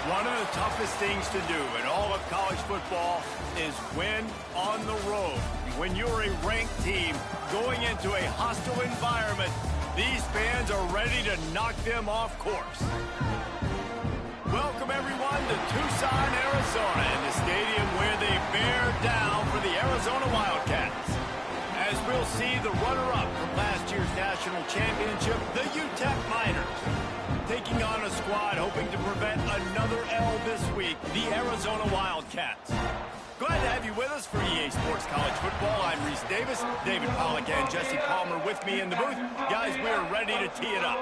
One of the toughest things to do in all of college football is win on the road. When you're a ranked team going into a hostile environment, these fans are ready to knock them off course. Welcome, everyone, to Tucson, Arizona, and the stadium where they bear down for the Arizona Wildcats. As we'll see the runner-up from last year's national championship, the Utep Miners, taking on a squad hoping to prevent another L this week, the Arizona Wildcats. Glad to have you with us for EA Sports College Football. I'm Reese Davis, David Pollack and Jesse Palmer with me in the booth. Guys, we are ready to tee it up.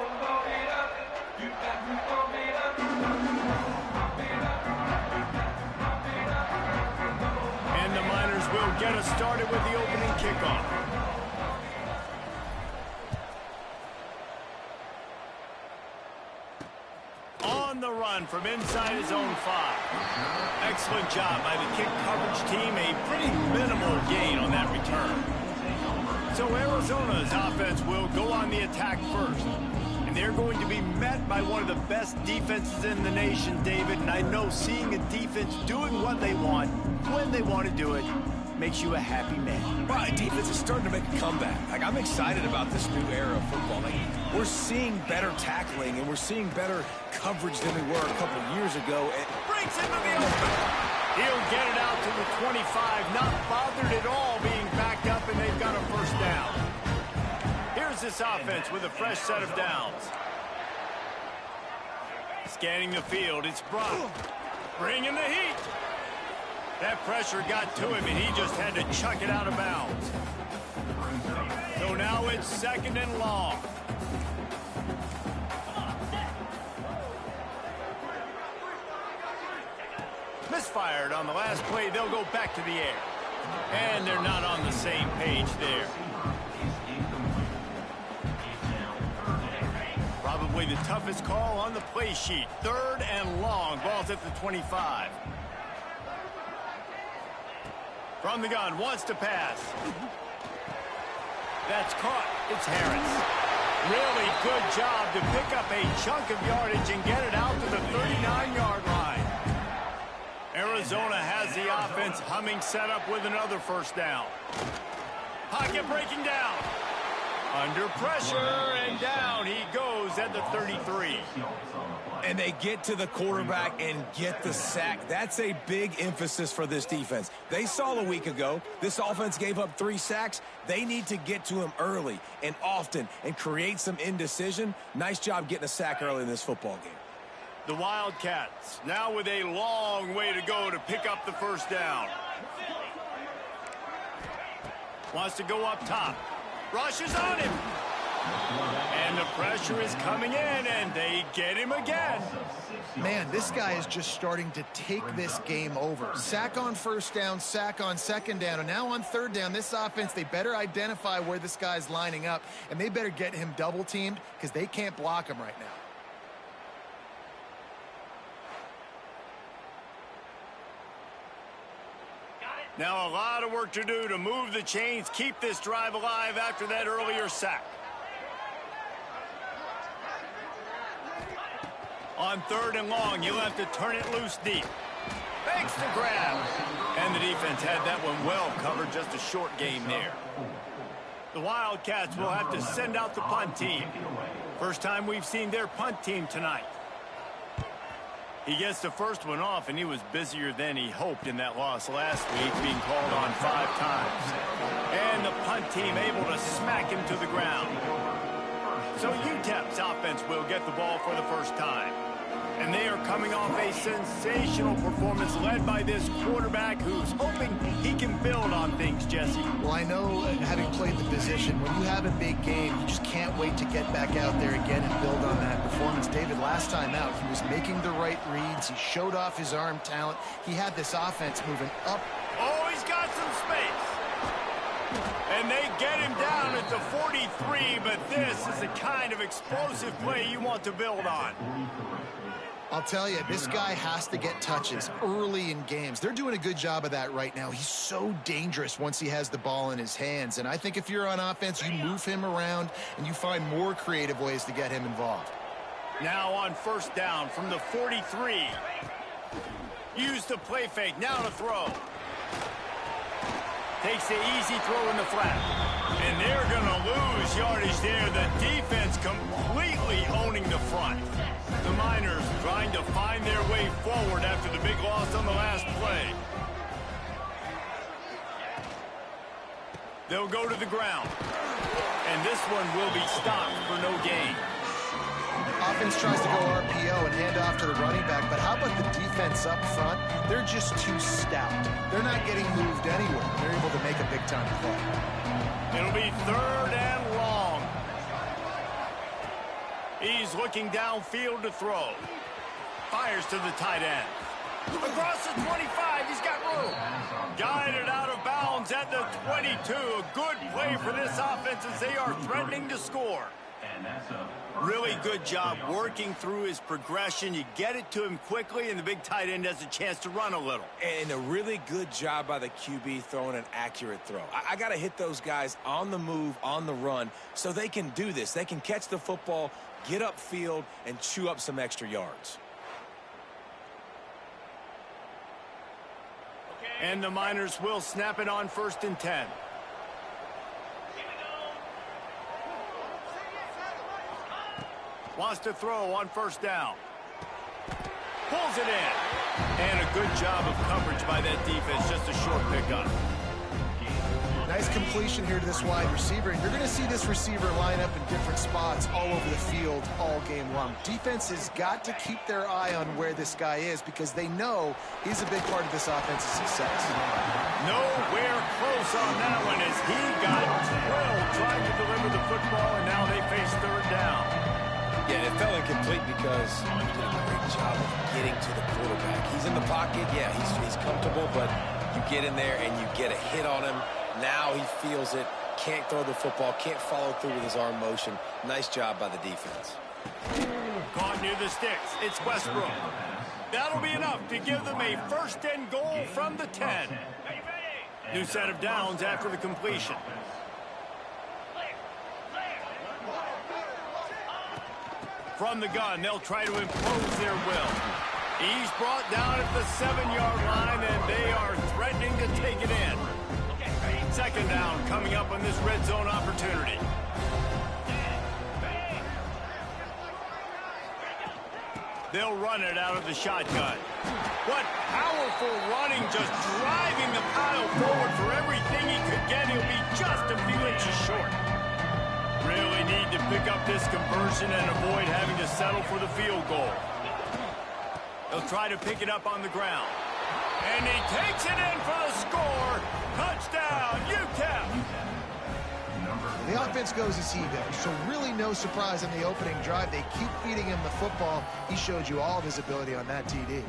And the Miners will get us started with the opening kickoff. On the run from inside his own 5. Excellent job by the kick coverage team. A pretty minimal gain on that return. So Arizona's offense will go on the attack first. And they're going to be met by one of the best defenses in the nation, David. And I know seeing a defense doing what they want, when they want to do it, makes you a happy man. Right, defense is starting to make a comeback. I'm excited about this new era of football. We're seeing better tackling, and we're seeing better coverage than we were a couple years ago. It brings him to the open. He'll get it out to the 25, not bothered at all being backed up, and they've got a first down. Here's this offense with a fresh set of downs. Scanning the field, it's Brock. Bringing the heat. That pressure got to him, and he just had to chuck it out of bounds. So now it's 2nd and long. Misfired on the last play. They'll go back to the air. And they're not on the same page there. Probably the toughest call on the play sheet. 3rd and long. Ball's at the 25. From the gun, wants to pass. That's caught. It's Harris. Really good job to pick up a chunk of yardage and get it out to the 39-yard line. Arizona has the offense humming, set up with another first down. Pocket breaking down. Under pressure, and down he goes at the 33. And they get to the quarterback and get the sack. That's a big emphasis for this defense. They saw a week ago, this offense gave up 3 sacks. They need to get to him early and often and create some indecision. Nice job getting a sack early in this football game. The Wildcats now with a long way to go to pick up the first down. Wants to go up top. Rushes on him. And the pressure is coming in, and they get him again. Man, this guy is just starting to take this game over. Sack on first down, sack on second down, and now on third down, this offense, they better identify where this guy's lining up, and they better get him double-teamed because they can't block him right now. Now a lot of work to do to move the chains, keep this drive alive after that earlier sack. On 3rd and long, you'll have to turn it loose deep. Makes the grab. And the defense had that one well covered, just a short game there. The Wildcats will have to send out the punt team. First time we've seen their punt team tonight. He gets the first one off, and he was busier than he hoped in that loss last week, being called on 5 times. And the punt team able to smack him to the ground. So Utep's offense will get the ball for the first time. And they are coming off a sensational performance led by this quarterback who's hoping he can build on things, Jesse. Well, I know, having played the position, when you have a big game, you just can't wait to get back out there again and build on that performance. David, last time out, he was making the right reads. He showed off his arm talent. He had this offense moving up. Oh, he's got some space. And they get him down at the 43, but this is the kind of explosive play you want to build on. I'll tell you, this guy has to get touches early in games. They're doing a good job of that right now. He's so dangerous once he has the ball in his hands. And I think if you're on offense, you move him around and you find more creative ways to get him involved. Now on first down from the 43. Use the play fake. Now to throw. Takes the easy throw in the flat. And they're going to lose yardage there. The defense completely owning the front. The Miners trying to find their way forward after the big loss on the last play. They'll go to the ground. And this one will be stopped for no gain. Offense tries to go RPO and hand off to the running back, but how about the defense up front? They're just too stout. They're not getting moved anywhere. They're able to make a big-time play. It'll be 3rd and long. He's looking downfield to throw. Fires to the tight end. Across the 25, he's got room. Guided out of bounds at the 22. A good play for this offense as they are threatening to score. Really good job working through his progression. You get it to him quickly, and the big tight end has a chance to run a little. And a really good job by the QB throwing an accurate throw. I got to hit those guys on the move, on the run, so they can do this. They can catch the football, get upfield, and chew up some extra yards. And the Miners will snap it on 1st and 10. Wants to throw on 1st down. Pulls it in. And a good job of coverage by that defense. Just a short pickup. Nice completion here to this wide receiver, and you're going to see this receiver line up in different spots all over the field all game long. Defense has got to keep their eye on where this guy is because they know he's a big part of this offense's success. Nowhere close on that one as he got drilled trying to deliver the football, and now they face 3rd down. Yeah, it fell incomplete because he did a great job of getting to the quarterback. He's in the pocket, yeah, he's comfortable, but you get in there and you get a hit on him. Now he feels it, can't throw the football, can't follow through with his arm motion. Nice job by the defense. Caught near the sticks. It's Westbrook. That'll be enough to give them a 1st and goal from the 10. New set of downs after the completion. From the gun, they'll try to impose their will. He's brought down at the 7-yard line, and they are threatening to take it in. 2nd down coming up on this red zone opportunity. They'll run it out of the shotgun. What powerful running, just driving the pile forward for everything he could get. He'll be just a few inches short. Really need to pick up this conversion and avoid having to settle for the field goal. They'll try to pick it up on the ground. And he takes it in for the score. Touchdown, Utep. The offense goes as he goes, so really no surprise in the opening drive. They keep feeding him the football. He showed you all of his ability on that TD.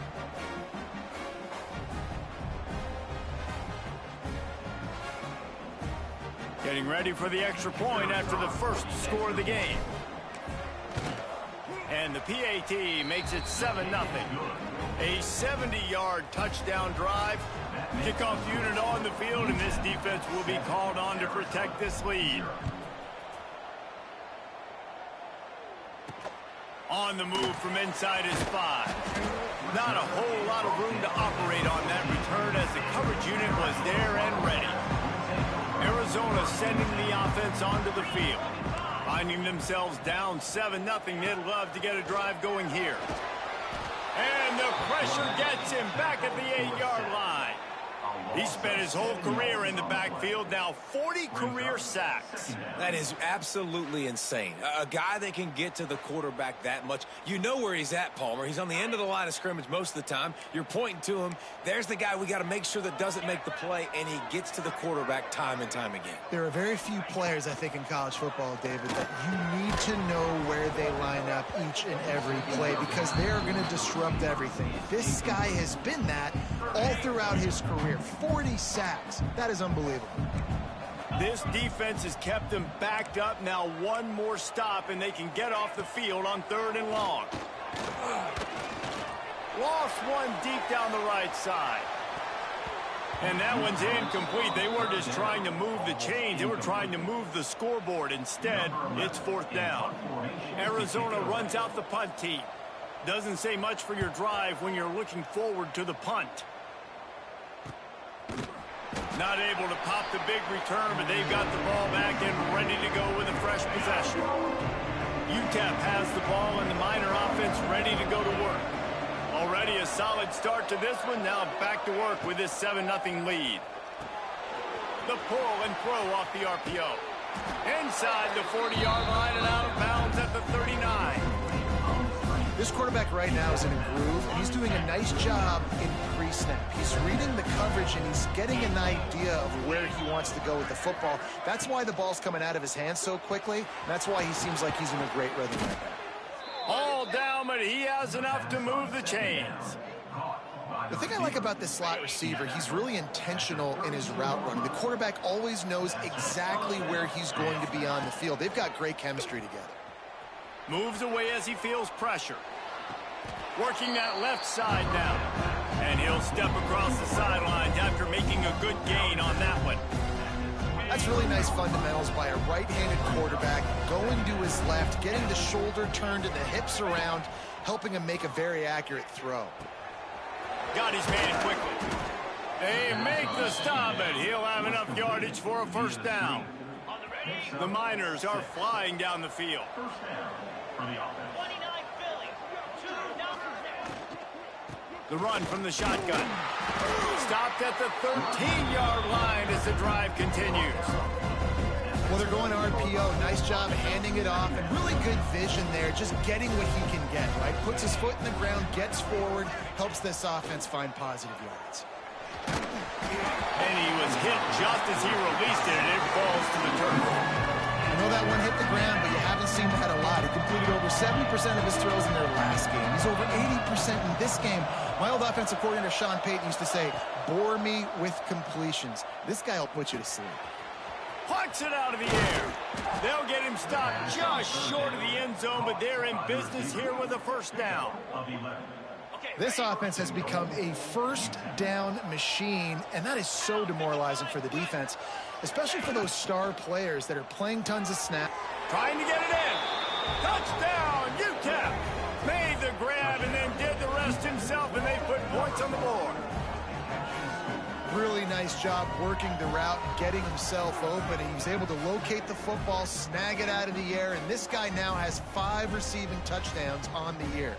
Getting ready for the extra point after the first score of the game. And the PAT makes it 7-0. A 70-yard touchdown drive. Kickoff unit on the field, and this defense will be called on to protect this lead. On the move from inside his 5. Not a whole lot of room to operate on that return as the coverage unit was there and ready. Arizona sending the offense onto the field. Finding themselves down 7-0, they'd love to get a drive going here. And the pressure gets him back at the 8-yard line. He spent his whole career in the backfield, now 40 career sacks. That is absolutely insane. A guy that can get to the quarterback that much. You know where he's at, Palmer. He's on the end of the line of scrimmage most of the time. You're pointing to him. There's the guy we got to make sure that doesn't make the play, and he gets to the quarterback time and time again. There are very few players, I think, in college football, David, that you need to know where they line up each and every play because they are going to disrupt everything. This guy has been that all throughout his career. 40 sacks. That is unbelievable. This defense has kept them backed up. Now one more stop, and they can get off the field on 3rd and long. Lost one deep down the right side. And that one's incomplete. They weren't just trying to move the chains. They were trying to move the scoreboard. Instead, it's 4th down. Arizona runs out the punt team. Doesn't say much for your drive when you're looking forward to the punt. Not able to pop the big return, but they've got the ball back and ready to go with a fresh possession. Utep has the ball and the Miner offense ready to go to work. Already a solid start to this one. Now back to work with this 7-0 lead. The pull and throw off the RPO. Inside the 40-yard line and out of bounds at the 39. This quarterback right now is in a groove, and he's doing a nice job in pre-snap. He's reading the coverage, and he's getting an idea of where he wants to go with the football. That's why the ball's coming out of his hands so quickly, and that's why he seems like he's in a great rhythm right now. All down, but he has enough to move the chains. The thing I like about this slot receiver, he's really intentional in his route running. The quarterback always knows exactly where he's going to be on the field. They've got great chemistry together. Moves away as he feels pressure. Working that left side now. And he'll step across the sidelines after making a good gain on that one. That's really nice fundamentals by a right-handed quarterback, going to his left, getting the shoulder turned and the hips around, helping him make a very accurate throw. Got his man quickly. They make the stop, and he'll have enough yardage for a 1st down. The Miners are flying down the field. The run from the shotgun. Stopped at the 13-yard line as the drive continues. Well, they're going RPO. Nice job handing it off, and really good vision there, just getting what he can get, right? Puts his foot in the ground, gets forward, helps this offense find positive yards. And he was hit just as he released it, and it falls to the turf. I know that one hit the ground, but you haven't seen that a lot. He completed over 70% of his throws in their last game. He's over 80% in this game. My old offensive coordinator, Sean Payton, used to say, bore me with completions. This guy will put you to sleep. Plucks it out of the air. They'll get him stopped just short of the end zone, but they're in business here with a 1st down. This offense has become a 1st down machine, and that is so demoralizing for the defense, especially for those star players that are playing tons of snaps. Trying to get it in. Touchdown, Utep. Made the grab and then did the rest himself, and they put points on the board. Really nice job working the route and getting himself open. He was able to locate the football, snag it out of the air, and this guy now has 5 receiving touchdowns on the year.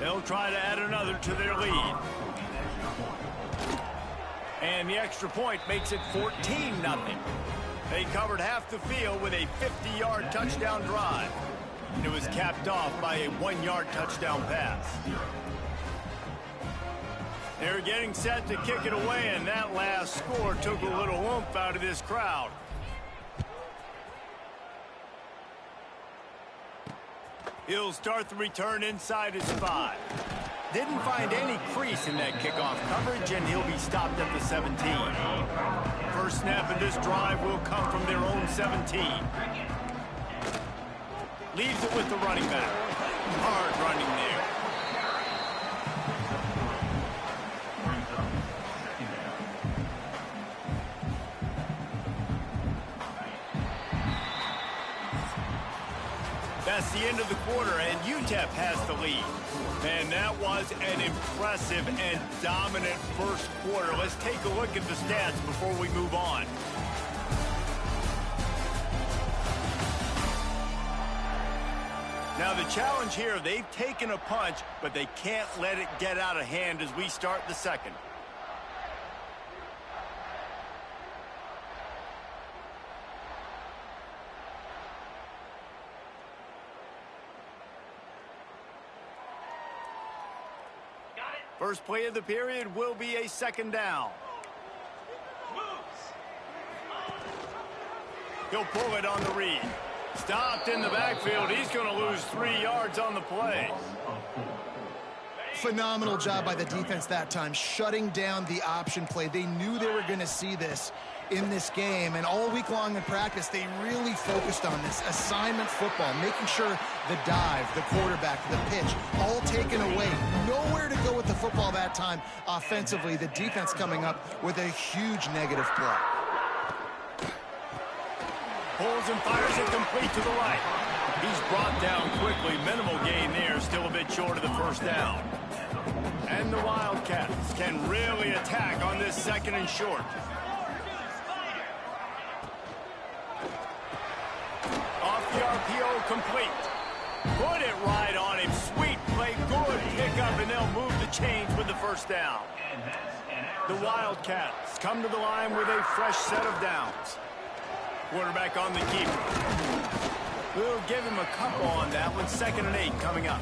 They'll try to add another to their lead. And the extra point makes it 14-0. They covered half the field with a 50-yard touchdown drive. And it was capped off by a 1-yard touchdown pass. They're getting set to kick it away, and that last score took a little oomph out of this crowd. He'll start the return inside his 5. Didn't find any crease in that kickoff coverage, and he'll be stopped at the 17. First snap of this drive will come from their own 17. Leaves it with the running back. Hard running there. That's the end of the quarter, and Utep has the lead. And that was an impressive and dominant first quarter. Let's take a look at the stats before we move on. Now the challenge here, they've taken a punch, but they can't let it get out of hand as we start the second. First play of the period will be a 2nd down. He'll pull it on the read. Stopped in the backfield. He's going to lose 3 yards on the play. Phenomenal job by the defense that time, shutting down the option play. They knew they were going to see this in this game, and all week long in practice, they really focused on this assignment football, making sure the dive, the quarterback, the pitch, all taken away. Nowhere to go with the football that time offensively. The defense coming up with a huge negative play. Pulls and fires it complete to the right. He's brought down quickly. Minimal gain there, still a bit short of the first down. And the Wildcats can really attack on this second and short. Off the RPO, complete. Put it right on him. Sweet play, good pickup, and they'll move the chains with the first down. The Wildcats come to the line with a fresh set of downs. Quarterback on the keeper. We'll give him a couple on that one. 2nd and 8 coming up.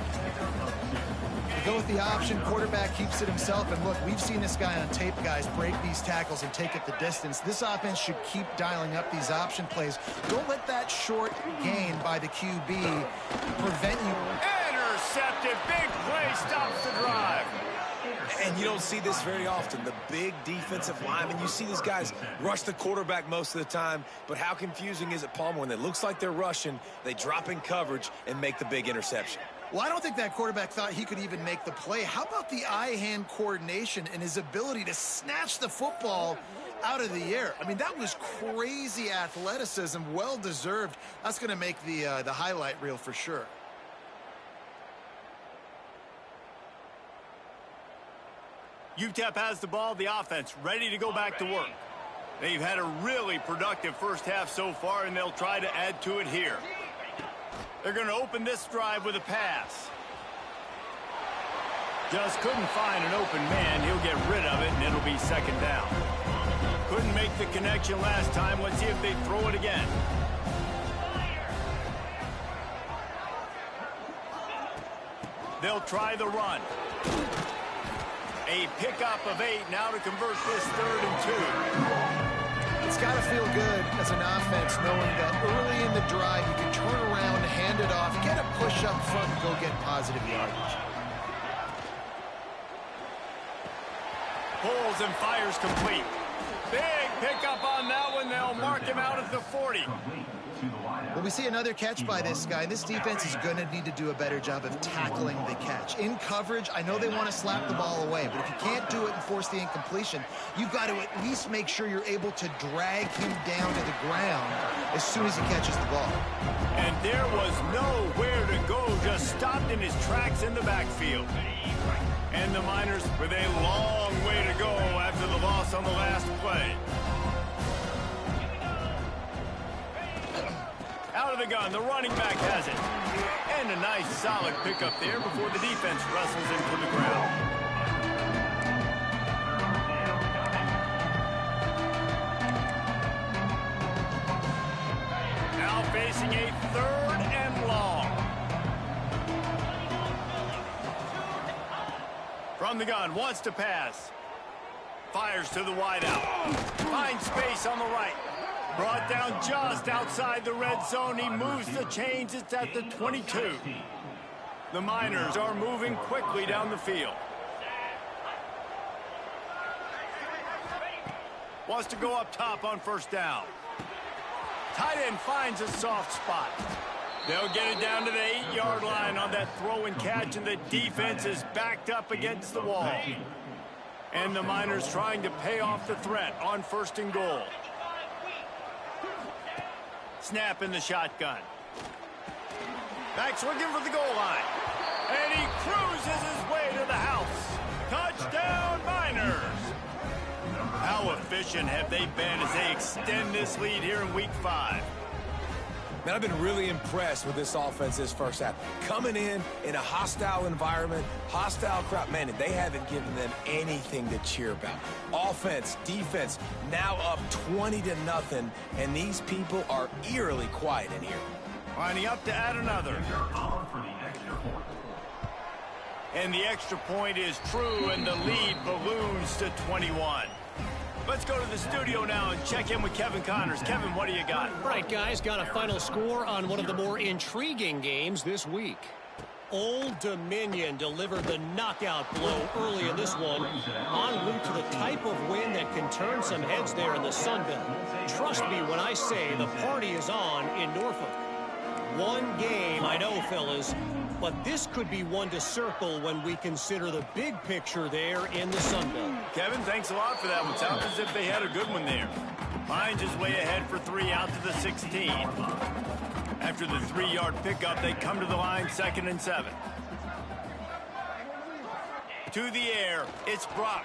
Go with the option. Quarterback keeps it himself. And look, we've seen this guy on tape, guys, break these tackles and take it the distance. This offense should keep dialing up these option plays. Don't let that short gain by the QB prevent you. Intercepted. Big play stops the drive. And you don't see this very often. The big defensive linemen, you see these guys rush the quarterback most of the time, but how confusing is it, Palmer, when it looks like they're rushing, they drop in coverage and make the big interception? Well, I don't think that quarterback thought he could even make the play. How about the eye-hand coordination and his ability to snatch the football out of the air? I mean, that was crazy athleticism, well-deserved. That's going to make the highlight reel for sure. Utep has the ball, the offense ready to go back to work. They've had a really productive first half so far, and they'll try to add to it here. They're going to open this drive with a pass. Just couldn't find an open man. He'll get rid of it, and it'll be 2nd down. Couldn't make the connection last time. Let's see if they throw it again. They'll try the run. A pickup of 8 now to convert this 3rd and 2. It's got to feel good as an offense knowing that early in the drive you can turn around, hand it off, get a push up front, and go get positive yardage. Pulls and fires complete. Big pickup on that one. They'll mark him out at the 40. Well, we see another catch by this guy. This defense is going to need to do a better job of tackling the catch. In coverage, I know they want to slap the ball away, but if you can't do it and force the incompletion, you've got to at least make sure you're able to drag him down to the ground as soon as he catches the ball. And there was nowhere to go, just stopped in his tracks in the backfield. And the Miners with a long way to go after the loss on the last play. Out of the gun, the running back has it. And a nice solid pickup there before the defense wrestles into the ground. Now facing a 3rd and long. From the gun, wants to pass. Fires to the wideout. Finds space on the right. Brought down just outside the red zone. He moves the chains. It's at the 22. The Miners are moving quickly down the field. Wants to go up top on 1st down. Tight end finds a soft spot. They'll get it down to the 8-yard line on that throw and catch, and the defense is backed up against the wall. And the Miners trying to pay off the threat on 1st and goal. Snap in the shotgun. Back swinging for the goal line. And he cruises his way to the house. Touchdown, Miners. How efficient have they been as they extend this lead here in Week 5? Man, I've been really impressed with this offense this first half. Coming in a hostile environment, hostile crowd, man, and they haven't given them anything to cheer about. Offense, defense, now up 20-0, and these people are eerily quiet in here. Lining up to add another. And the extra point is true, and the lead balloons to 21. Let's go to the studio now and check in with Kevin Connors. Kevin, what do you got? All right, guys, got a final score on one of the more intriguing games this week. Old Dominion delivered the knockout blow early in this one, en route to the type of win that can turn some heads there in the Sun Belt. Trust me when I say the party is on in Norfolk. One game, I know, fellas, but this could be one to circle when we consider the big picture there in the Sun Belt. Kevin, thanks a lot for that one. Sounds as if they had a good one there. Lions is way ahead for 3 out to the 16. After the 3-yard pickup, they come to the line 2nd and 7. To the air, it's Brock.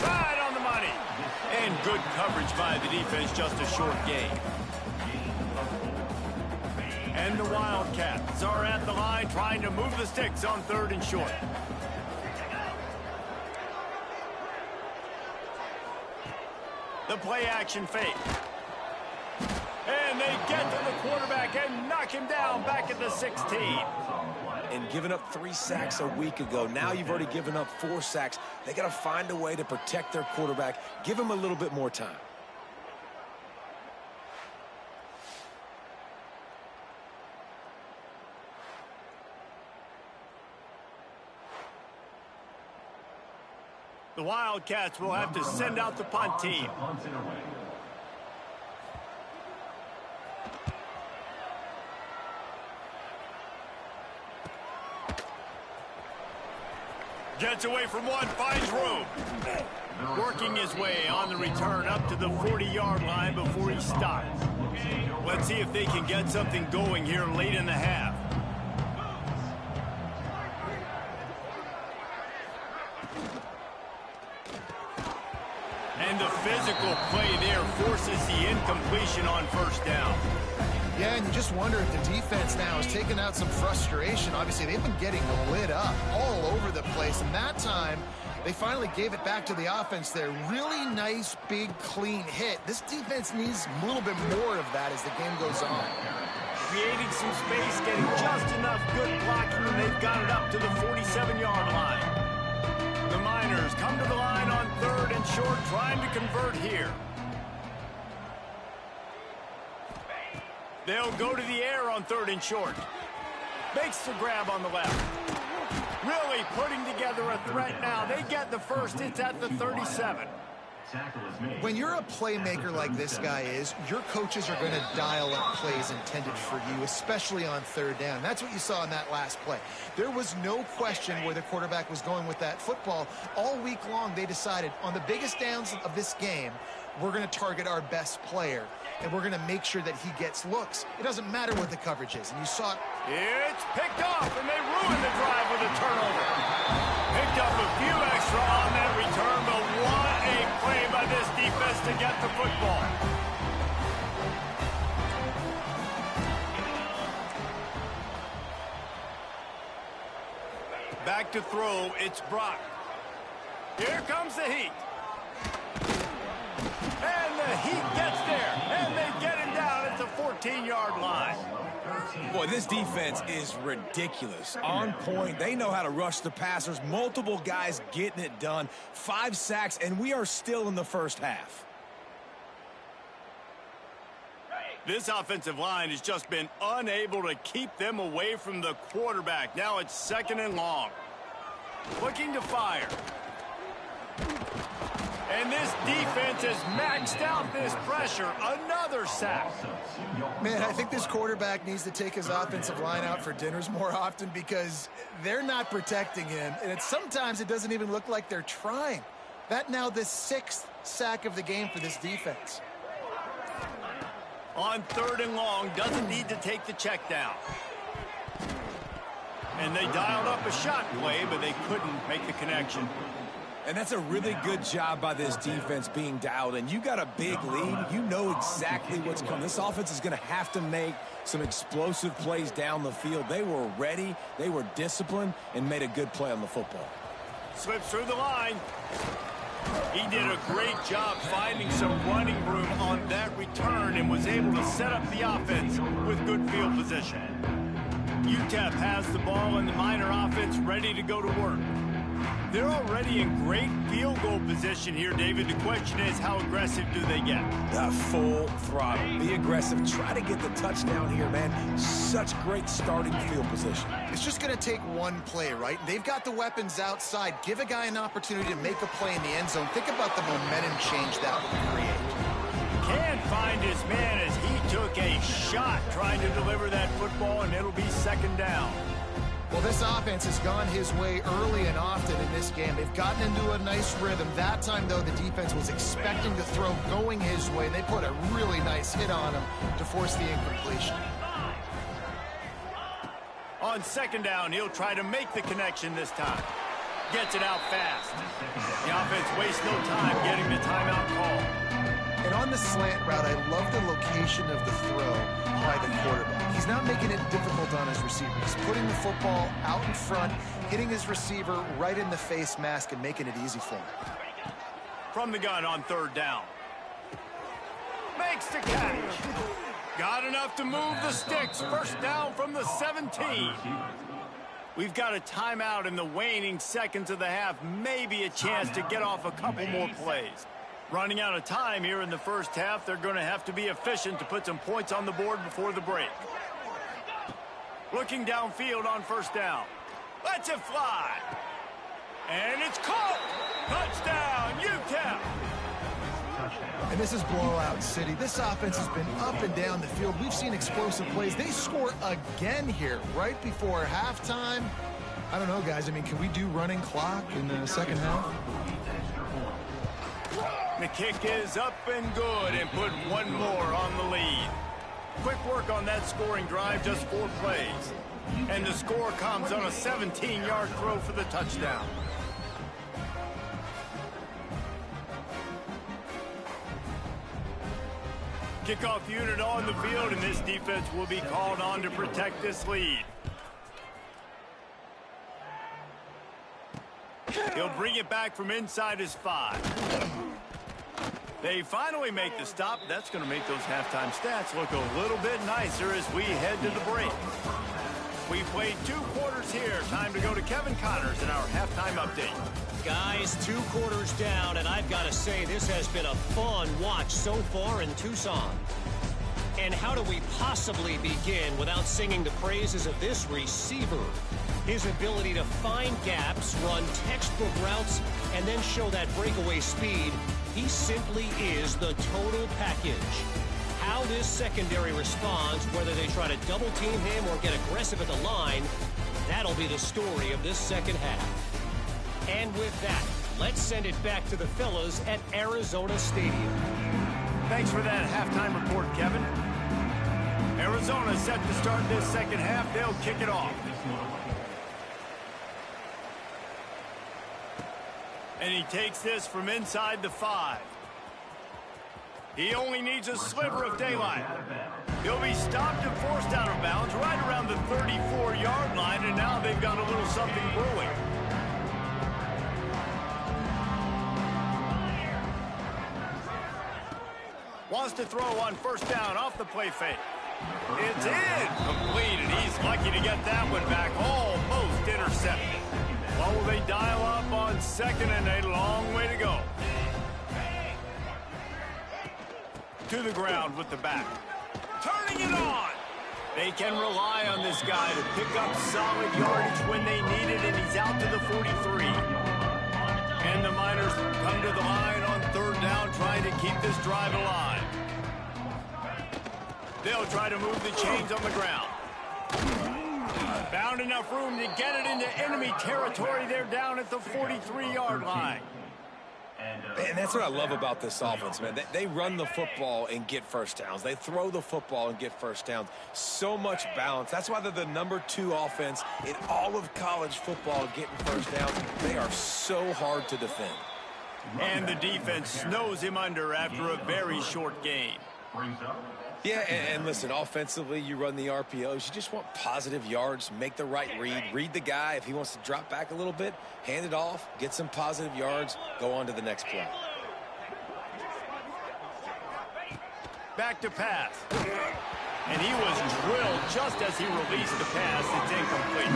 Right on the money. And good coverage by the defense, just a short gain. And the Wildcats are at the line trying to move the sticks on 3rd and short. The play action fake. And they get to the quarterback and knock him down back at the 16. And giving up 3 sacks a week ago. Now you've already given up 4 sacks. They got to find a way to protect their quarterback. Give him a little bit more time. The Wildcats will have to send out the punt team. Gets away from one, finds room. Working his way on the return up to the 40-yard line before he stops. Let's see if they can get something going here late in the half. And the physical play there forces the incompletion on 1st down. Yeah, and you just wonder if the defense now has taken out some frustration. Obviously, they've been getting lit up all over the place. And that time, they finally gave it back to the offense there. Really nice, big, clean hit. This defense needs a little bit more of that as the game goes on. Creating some space, getting just enough good blocking, and they've got it up to the 47-yard line. The Miners come to the line on 3rd and short, trying to convert here. They'll go to the air on 3rd and short. Makes the grab on the left. Really putting together a threat now. They get the first. It's at the 37. When you're a playmaker like this guy is, your coaches are going to dial up plays intended for you, especially on 3rd down. That's what you saw in that last play. There was no question where the quarterback was going with that football. All week long, they decided on the biggest downs of this game, we're going to target our best player, and we're going to make sure that he gets looks. It doesn't matter what the coverage is, and you saw it. It's picked off, and they ruin the drive with a turnover. Picked up a few extra on that return, but what a play by this defense to get the football. Back to throw, it's Brock. Here comes the heat. And the Heat gets there, and they get him down at the 14-yard line. Boy, this defense is ridiculous. On point. They know how to rush the passers. Multiple guys getting it done. 5 sacks, and we are still in the first half. This offensive line has just been unable to keep them away from the quarterback. Now it's 2nd and long. Looking to fire. And this defense has maxed out this pressure. Another sack. Man, I think this quarterback needs to take his offensive line out for dinners more often because they're not protecting him. And sometimes it doesn't even look like they're trying. That now the 6th sack of the game for this defense. On 3rd and long, doesn't need to take the check down. And they dialed up a shot play, but they couldn't make the connection. And that's a really good job by this defense being dialed in. You got a big lead. You know exactly what's coming. This offense is going to have to make some explosive plays down the field. They were ready, they were disciplined, and made a good play on the football. Slips through the line. He did a great job finding some running room on that return and was able to set up the offense with good field position. Utep has the ball and the Miner offense ready to go to work. They're already in great field goal position here, David. The question is, how aggressive do they get? Full throttle. Be aggressive. Try to get the touchdown here, man. Such great starting field position. It's just going to take one play, right? They've got the weapons outside. Give a guy an opportunity to make a play in the end zone. Think about the momentum change that would create. Can't find his man as he took a shot trying to deliver that football, and it'll be second down. Well, this offense has gone his way early and often in this game. They've gotten into a nice rhythm. That time, though, the defense was expecting the throw going his way. They put a really nice hit on him to force the incompletion. On second down, he'll try to make the connection this time. Gets it out fast. The offense wastes no time getting the timeout call. And on the slant route, I love the location of the throw by the quarterback. He's not making it difficult on his receiver. He's putting the football out in front, hitting his receiver right in the face mask and making it easy for him. From the gun on third down. Makes the catch. Got enough to move the sticks. First down from the 17. We've got a timeout in the waning seconds of the half. Maybe a chance to get off a couple more plays. Running out of time here in the first half. They're going to have to be efficient to put some points on the board before the break. Looking downfield on first down. Lets it fly. And it's caught. Touchdown, Utep. And this is blowout city. This offense has been up and down the field. We've seen explosive plays. They score again here right before halftime. I don't know, guys. I mean, can we do running clock in the second half? The kick is up and good, and put one more on the lead. Quick work on that scoring drive, just 4 plays. And the score comes on a 17-yard throw for the touchdown. Kickoff unit on the field, and this defense will be called on to protect this lead. He'll bring it back from inside his 5. They finally make the stop. That's going to make those halftime stats look a little bit nicer as we head to the break. We played 2 quarters here. Time to go to Kevin Connors in our halftime update. Guys, 2 quarters down, and I've got to say this has been a fun watch so far in Tucson. And how do we possibly begin without singing the praises of this receiver? His ability to find gaps, run textbook routes, and then show that breakaway speed. He simply is the total package. How this secondary responds, whether they try to double team him or get aggressive at the line, that'll be the story of this second half. And with that, let's send it back to the fellas at Arizona Stadium. Thanks for that halftime report, Kevin. Arizona set to start this second half. They'll kick it off. And he takes this from inside the 5. He only needs a sliver of daylight. He'll be stopped and forced out of bounds right around the 34-yard line, and now they've got a little something brewing. Wants to throw on first down off the play fake. It's in. Complete, and he's lucky to get that one back. Almost intercepted. Well, will they dial up on second, and a long way to go. To the ground with the back. Turning it on. They can rely on this guy to pick up solid yardage when they need it, and he's out to the 43. And the Miners come to the line on third down, trying to keep this drive alive. They'll try to move the chains on the ground. Found enough room to get it into enemy territory. They're down at the 43-yard line. And that's what I love about this offense, man. They run the football and get first downs. They throw the football and get first downs. So much balance. That's why they're the #2 offense in all of college football getting first downs. They are so hard to defend. And the defense snows him under after a very short game. Yeah, and listen, offensively, you run the RPOs. You just want positive yards, make the right read the guy. If he wants to drop back a little bit, hand it off, get some positive yards, go on to the next play. Back to pass. And he was drilled just as he released the pass. It's incomplete.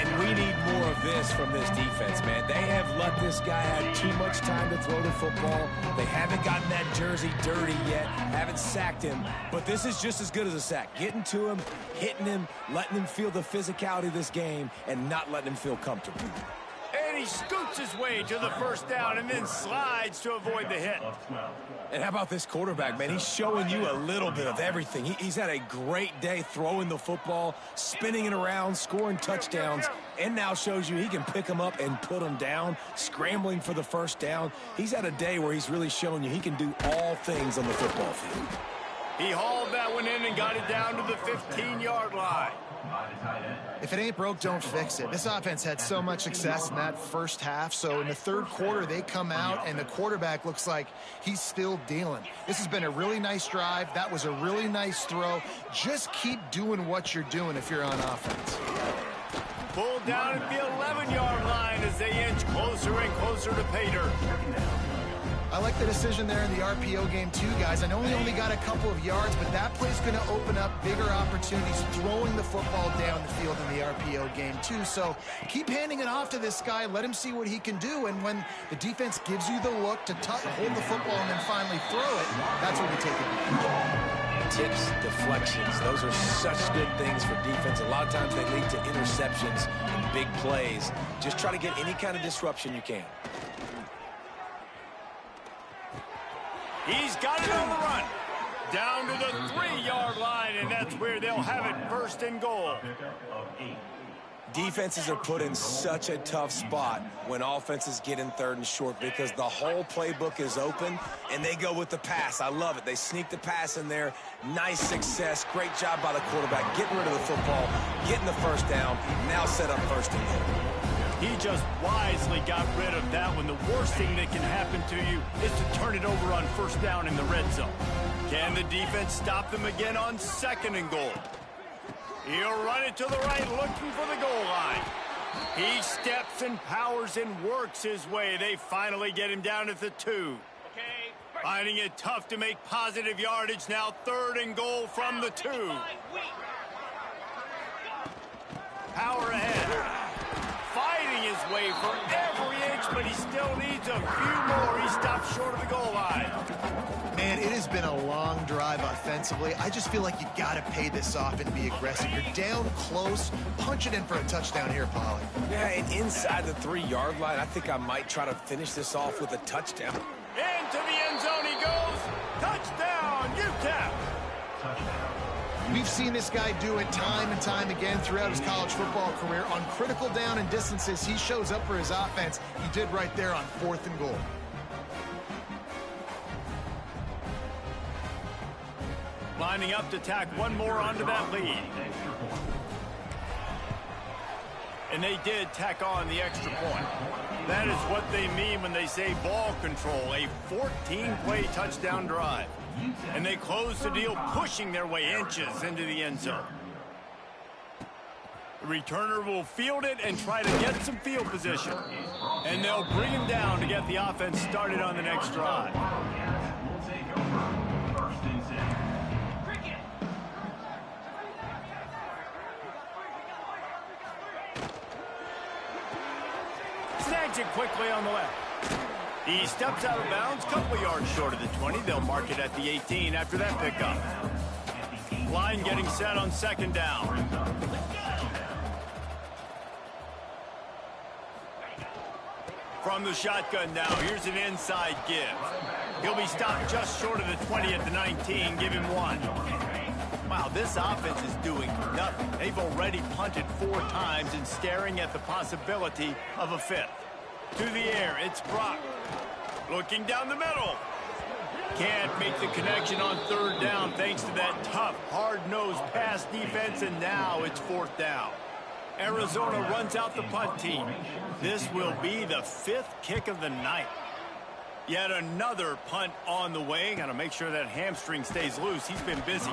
And we need more of this from this defense, man. They have let this guy have too much time to throw the football. They haven't gotten that jersey dirty yet, haven't sacked him. But this is just as good as a sack. Getting to him, hitting him, letting him feel the physicality of this game, and not letting him feel comfortable. And he scoots his way to the first down and then slides to avoid the hit. And how about this quarterback, man? He's showing you a little bit of everything. He's had a great day throwing the football, spinning it around, scoring touchdowns, and now shows you he can pick them up and put them down, scrambling for the first down. He's had a day where he's really showing you he can do all things on the football field. He hauled that one in and got it down to the 15-yard line. If it ain't broke, don't fix it. This offense had so much success in that first half, so in the third quarter, they come out, and the quarterback looks like he's still dealing. This has been a really nice drive. That was a really nice throw. Just keep doing what you're doing if you're on offense. Pulled down at the 11-yard line as they inch closer and closer to pay dirt. I like the decision there in the RPO game too, guys. I know he only got a couple of yards, but that play's going to open up bigger opportunities throwing the football down the field in the RPO game too. So keep handing it off to this guy. Let him see what he can do. And when the defense gives you the look to hold the football and then finally throw it, that's when you take it. Tips, deflections, those are such good things for defense. A lot of times they lead to interceptions and big plays. Just try to get any kind of disruption you can. He's got it on the run. Down to the 3-yard line, and that's where they'll have it first and goal. Defenses are put in such a tough spot when offenses get in third and short because the whole playbook is open, and they go with the pass. I love it. They sneak the pass in there. Nice success. Great job by the quarterback getting rid of the football, getting the first down, now set up first and goal. He just wisely got rid of that one. The worst thing that can happen to you is to turn it over on first down in the red zone. Can the defense stop them again on second and goal? He'll run it to the right, looking for the goal line. He steps and powers and works his way. They finally get him down at the 2. Finding it tough to make positive yardage now. Third and goal from the 2. Power ahead. Fighting his way for every inch, but he still needs a few more. He stops short of the goal line. Man, it has been a long drive offensively. I just feel like you got to pay this off and be aggressive. You're down close. Punch it in for a touchdown here, Polly. Yeah, and inside the 3-yard line, I think I might try to finish this off with a touchdown. Into the end zone he goes. Touchdown, Utep. We've seen this guy do it time and time again throughout his college football career. On critical down and distances, he shows up for his offense. He did right there on 4th and goal. Lining up to tack one more onto that lead. And they did tack on the extra point. That is what they mean when they say ball control, a 14-play touchdown drive. And they close the deal, pushing their way inches into the end zone. The returner will field it and try to get some field position. And they'll bring him down to get the offense started on the next drive. Snags it quickly on the left. He steps out of bounds, couple yards short of the 20. They'll mark it at the 18 after that pickup. Line getting set on second down. From the shotgun now, here's an inside give. He'll be stopped just short of the 20 at the 19. Give him 1. Wow, this offense is doing nothing. They've already punted 4 times and staring at the possibility of a 5th. To the air, it's Brock. Looking down the middle. Can't make the connection on third down thanks to that tough, hard-nosed pass defense, and now it's 4th down. Arizona runs out the punt team. This will be the 5th kick of the night. Yet another punt on the way. Got to make sure that hamstring stays loose. He's been busy.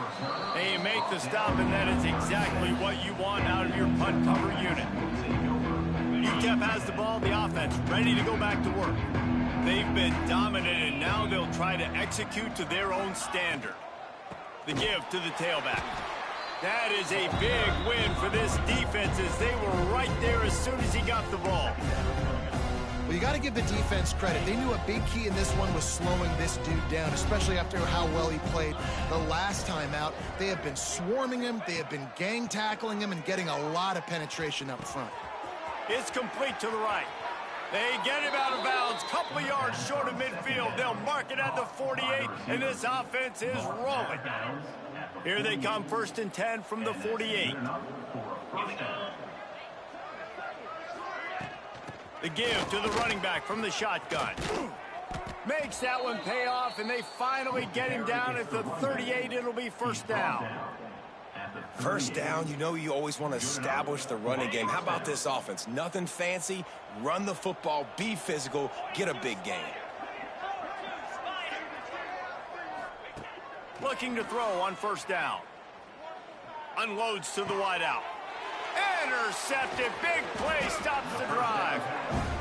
They make the stop, and that is exactly what you want out of your punt cover unit. Utep has the ball, the offense ready to go back to work. They've been dominant, and now they'll try to execute to their own standard. The give to the tailback. That is a big win for this defense as they were right there as soon as he got the ball. Well, you got to give the defense credit. They knew a big key in this one was slowing this dude down, especially after how well he played the last time out. They have been swarming him. They have been gang tackling him and getting a lot of penetration up front. It's complete to the right. They get him out of bounds, couple of yards short of midfield. They'll mark it at the 48, and this offense is rolling. Here they come, 1st and 10 from the 48. The give to the running back from the shotgun. Makes that one pay off, and they finally get him down at the 38. It'll be 1st down. 1st down, you know you always want to establish the running game. How about this offense? Nothing fancy. Run the football, be physical, get a big gain. Looking to throw on 1st down. Unloads to the wideout. Intercepted. Big play stops the drive.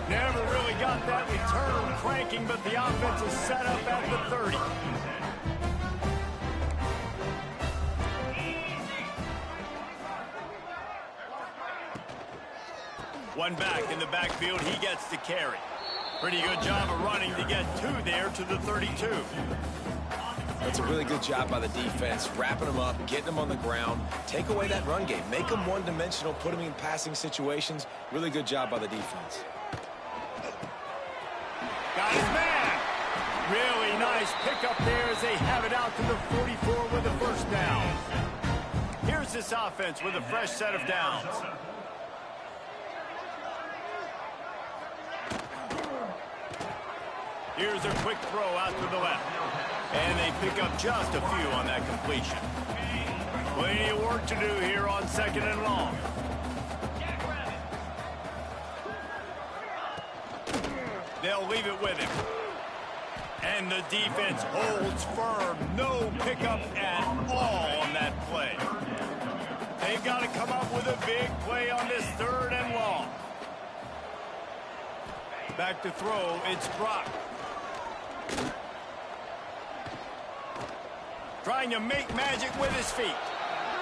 Never really got that return cranking, but the offense is set up at the 30. One back in the backfield. He gets the carry. Pretty good job of running to get 2 there to the 32. That's a really good job by the defense, wrapping them up, getting them on the ground. Take away that run game. Make them one-dimensional, put them in passing situations. Really good job by the defense. Got his man. Really nice pickup there as they have it out to the 44 with the 1st down. Here's this offense with a fresh set of downs. Here's a quick throw out to the left. And they pick up just a few on that completion. Plenty of work to do here on 2nd and long. They'll leave it with him. And the defense holds firm. No pickup at all on that play. They've got to come up with a big play on this 3rd and long. Back to throw, it's Brock. Trying to make magic with his feet.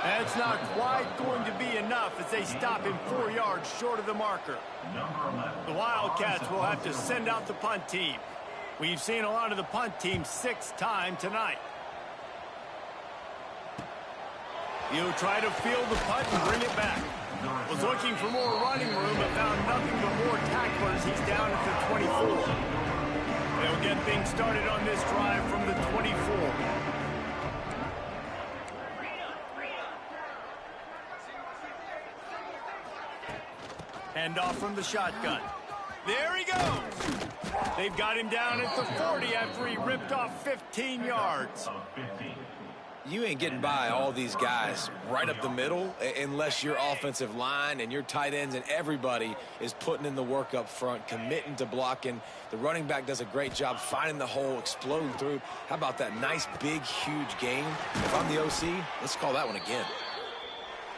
That's not quite going to be enough as they stop him 4 yards short of the marker. The Wildcats will have to send out the punt team. We've seen a lot of the punt team 6 times tonight. He'll try to field the punt and bring it back. Was looking for more running room but found nothing but more tacklers. He's down at the 24. They'll get things started on this drive from the 24. Hand off from the shotgun. There he goes. They've got him down at the 40 after he ripped off 15 yards. You ain't getting by all these guys right up the middle unless your offensive line and your tight ends and everybody is putting in the work up front, committing to blocking. The running back does a great job finding the hole, exploding through. How about that nice, big, huge gain? If I'm the OC, let's call that one again.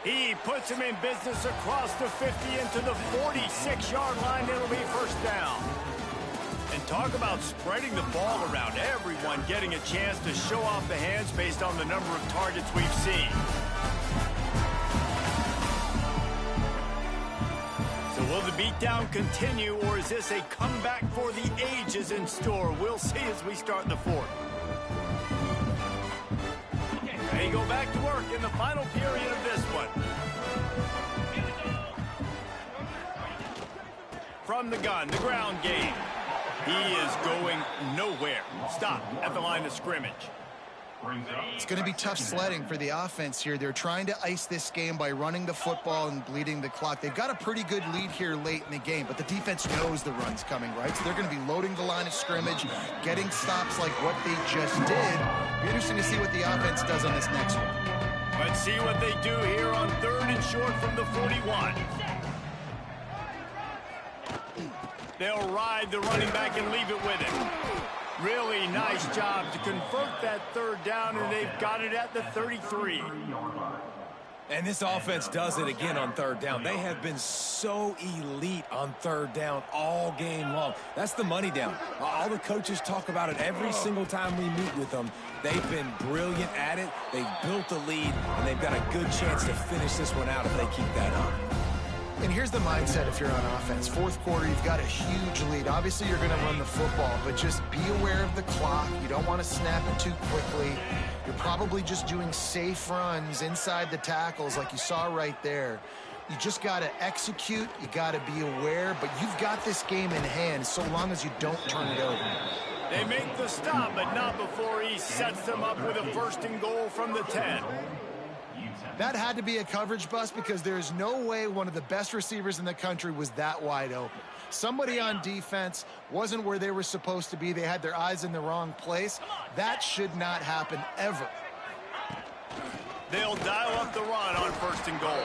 He puts him in business across the 50 into the 46-yard line. It'll be 1st down. And talk about spreading the ball around. Everyone getting a chance to show off the hands based on the number of targets we've seen. So will the beatdown continue, or is this a comeback for the ages in store? We'll see as we start the 4th. They go back to work in the final period of this one. From the gun, the ground game. He is going nowhere. Stop at the line of scrimmage. It's going to be tough sledding for the offense here. They're trying to ice this game by running the football and bleeding the clock. They've got a pretty good lead here late in the game, but the defense knows the run's coming, right? So they're going to be loading the line of scrimmage, getting stops like what they just did. Be interesting to see what the offense does on this next one. Let's see what they do here on 3rd and short from the 41. They'll ride the running back and leave it with him. Really nice job to convert that 3rd down, and they've got it at the 33. And this offense does it again on third down. They have been so elite on third down all game long. That's the money down. All the coaches talk about it every single time we meet with them. They've been brilliant at it. They've built the lead, and they've got a good chance to finish this one out if they keep that up. And here's the mindset if you're on offense. Fourth quarter, you've got a huge lead. Obviously, you're going to run the football, but just be aware of the clock. You don't want to snap it too quickly. You're probably just doing safe runs inside the tackles like you saw right there. You just got to execute. You got to be aware, but you've got this game in hand so long as you don't turn it over. They make the stop, but not before he sets them up with a 1st and goal from the 10. That had to be a coverage bust because there's no way one of the best receivers in the country was that wide open. Somebody on defense wasn't where they were supposed to be. They had their eyes in the wrong place. That should not happen ever. They'll dial up the run on 1st and goal.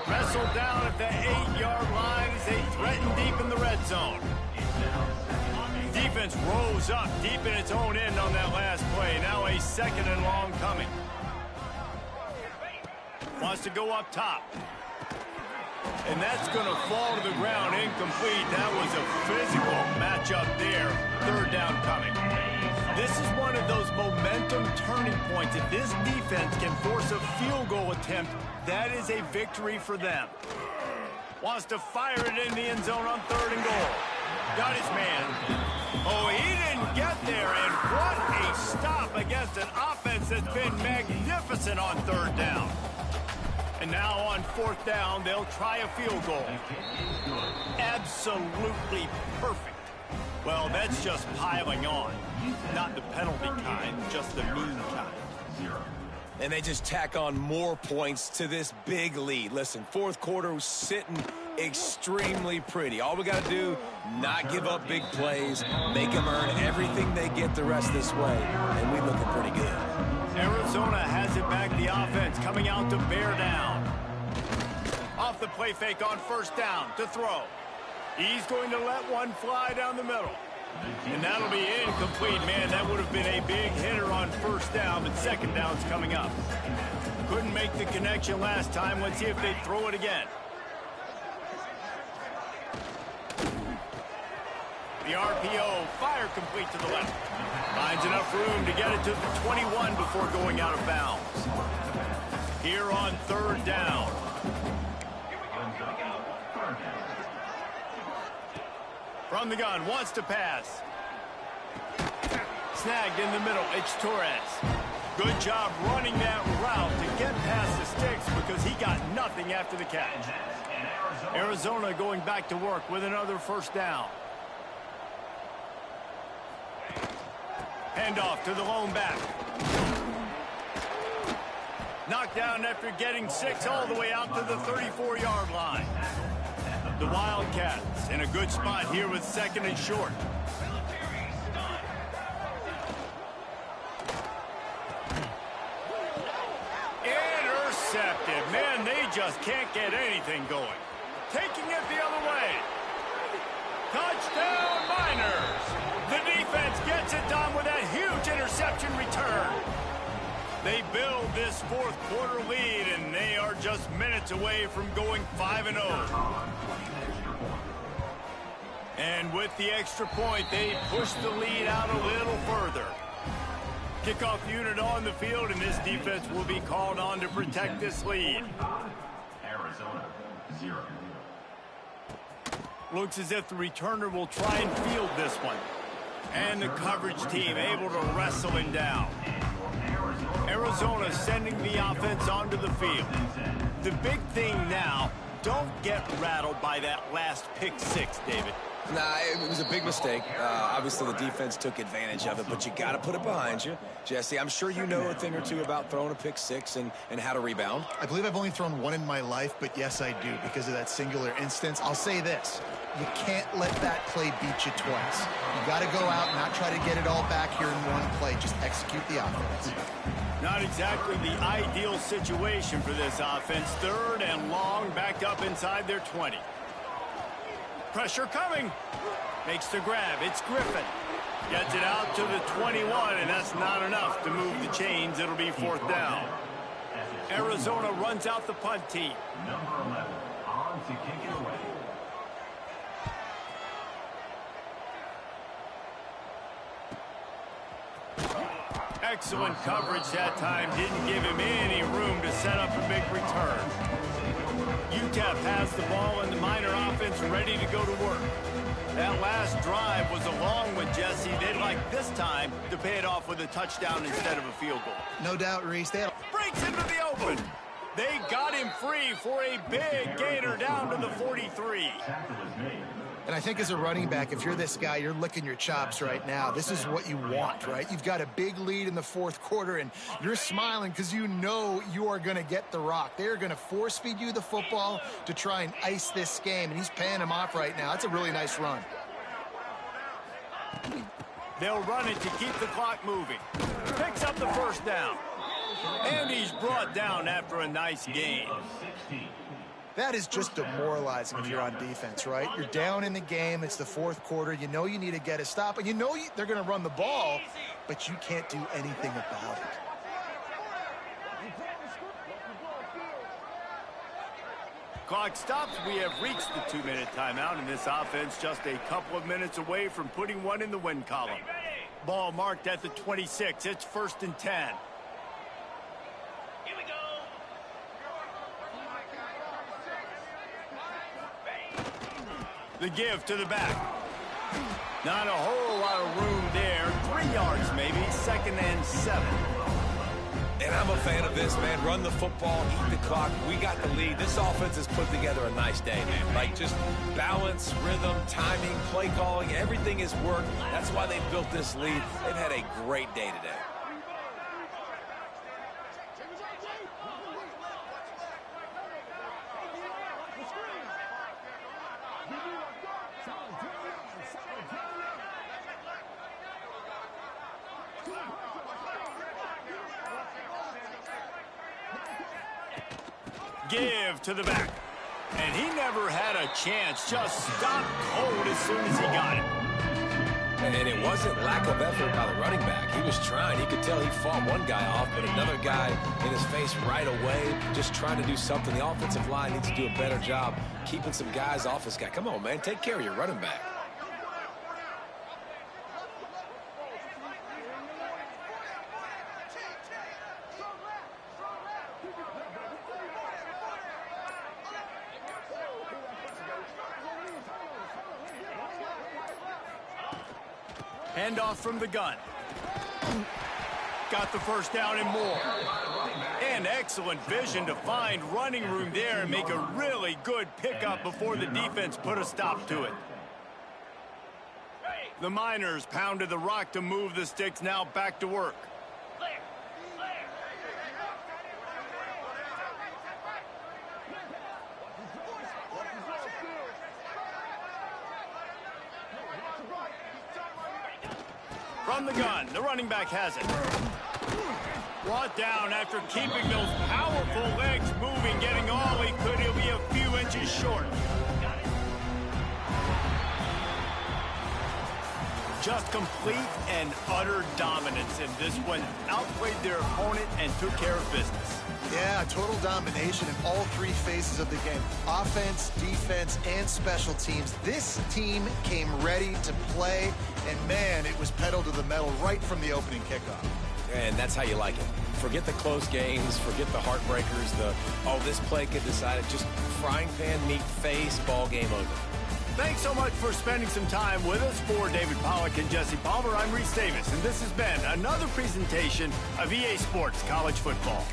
Wrestled down at the 8-yard line as they threaten deep in the red zone. Defense rose up deep in its own end on that last play. Now a 2nd and long coming. Wants to go up top. And that's going to fall to the ground incomplete. That was a physical matchup there. 3rd down coming. This is one of those momentum turning points. If this defense can force a field goal attempt, that is a victory for them. Wants to fire it in the end zone on 3rd and goal. Got his man. Oh, he didn't get there. And what a stop against an offense that's been magnificent on 3rd down. And now on 4th down, they'll try a field goal. Absolutely perfect. Well, that's just piling on. Not the penalty kind, just the mean kind. And they just tack on more points to this big lead. Listen, 4th quarter was sitting extremely pretty. All we got to do, not give up big plays, make them earn everything they get the rest of this way, and we're looking pretty good. Arizona has it back, the offense coming out to bear down. Off the play fake on 1st down to throw. He's going to let one fly down the middle. And that'll be incomplete. Man, that would have been a big hitter on 1st down, but 2nd down's coming up. Couldn't make the connection last time. Let's see if they throw it again. The RPO, fire complete to the left. Finds enough room to get it to the 21 before going out of bounds. Here on 3rd down. From the gun, wants to pass. Snagged in the middle, it's Torres. Good job running that route to get past the sticks because he got nothing after the catch. Arizona going back to work with another 1st down. Handoff to the lone back. Knocked down after getting 6 all the way out to the 34-yard line. The Wildcats in a good spot here with 2nd and short. Intercepted. Man, they just can't get anything going. Taking it the other way. Touchdown, Miners. The defense gets it done with that huge interception return. They build this 4th quarter lead, and they are just minutes away from going 5-0. And with the extra point, they push the lead out a little further. Kickoff unit on the field, and this defense will be called on to protect this lead. Arizona, 0. Looks as if the returner will try and field this one. And the coverage team able to wrestle him down. Arizona sending the offense onto the field. The big thing now, don't get rattled by that last pick 6, David. Nah, it was a big mistake. Obviously, the defense took advantage of it, but you got to put it behind you. Jesse, I'm sure you know a thing or two about throwing a pick 6 and how to rebound. I believe I've only thrown one in my life, but yes, I do because of that singular instance. I'll say this. You can't let that play beat you twice. You got to go out and not try to get it all back here in one play. Just execute the offense. Not exactly the ideal situation for this offense. 3rd and long, backed up inside their 20. Pressure coming. Makes the grab. It's Griffin. Gets it out to the 21, and that's not enough to move the chains. It'll be 4th down. Arizona runs out the punt team. Number 11, on to kick it away. Excellent coverage that time. Didn't give him any room to set up a big return. Utep has the ball and the Miner offense ready to go to work. That last drive was a long one, Jesse. They'd like this time to pay it off with a touchdown instead of a field goal. No doubt, Reese. Breaks into the open. They got him free for a big gainer down to the 43. Tackle is made. And I think as a running back, if you're this guy, you're licking your chops right now. This is what you want, right? You've got a big lead in the fourth quarter, and you're smiling because you know you are going to get the rock. They're going to force feed you the football to try and ice this game, and he's paying him off right now. That's a really nice run. They'll run it to keep the clock moving. Picks up the first down. And he's brought down after a nice gain. That is just demoralizing if you're on defense, right? You're down in the game. It's the fourth quarter. You know you need to get a stop, and you know they're going to run the ball, but you can't do anything about it. Clock stops. We have reached the 2-minute timeout, and this offense just a couple of minutes away from putting one in the win column. Ball marked at the 26. It's 1st and 10. The give to the back. Not a whole lot of room there. 3 yards maybe. 2nd and 7. And I'm a fan of this, man. Run the football, eat the clock. We got the lead. This offense has put together a nice day, man. Like just balance, rhythm, timing, play calling, everything has worked. That's why they built this lead. They've had a great day today. Give to the back. And he never had a chance. Just stopped cold as soon as he got it. And it wasn't lack of effort by the running back. He was trying. He could tell he fought one guy off, but another guy in his face right away, just trying to do something. The offensive line needs to do a better job keeping some guys off this guy. Come on, man. Take care of your running back. Handoff from the gun. Got the first down and more. And excellent vision to find running room there and make a really good pickup before the defense put a stop to it. The Miners pounded the rock to move the sticks, now back to work. From the gun, the running back has it. Brought down after keeping those powerful legs moving, getting all he could. He'll be a few inches short. Just complete and utter dominance in this one. Outplayed their opponent and took care of business. Yeah, total domination in all 3 phases of the game. Offense, defense, and special teams. This team came ready to play, and man, it was pedal to the metal right from the opening kickoff. And that's how you like it. Forget the close games, forget the heartbreakers, this play could decide it. Just frying pan, meat face, ball game over. Thanks so much for spending some time with us. For David Pollack and Jesse Palmer, I'm Reese Davis, and this has been another presentation of EA Sports College Football.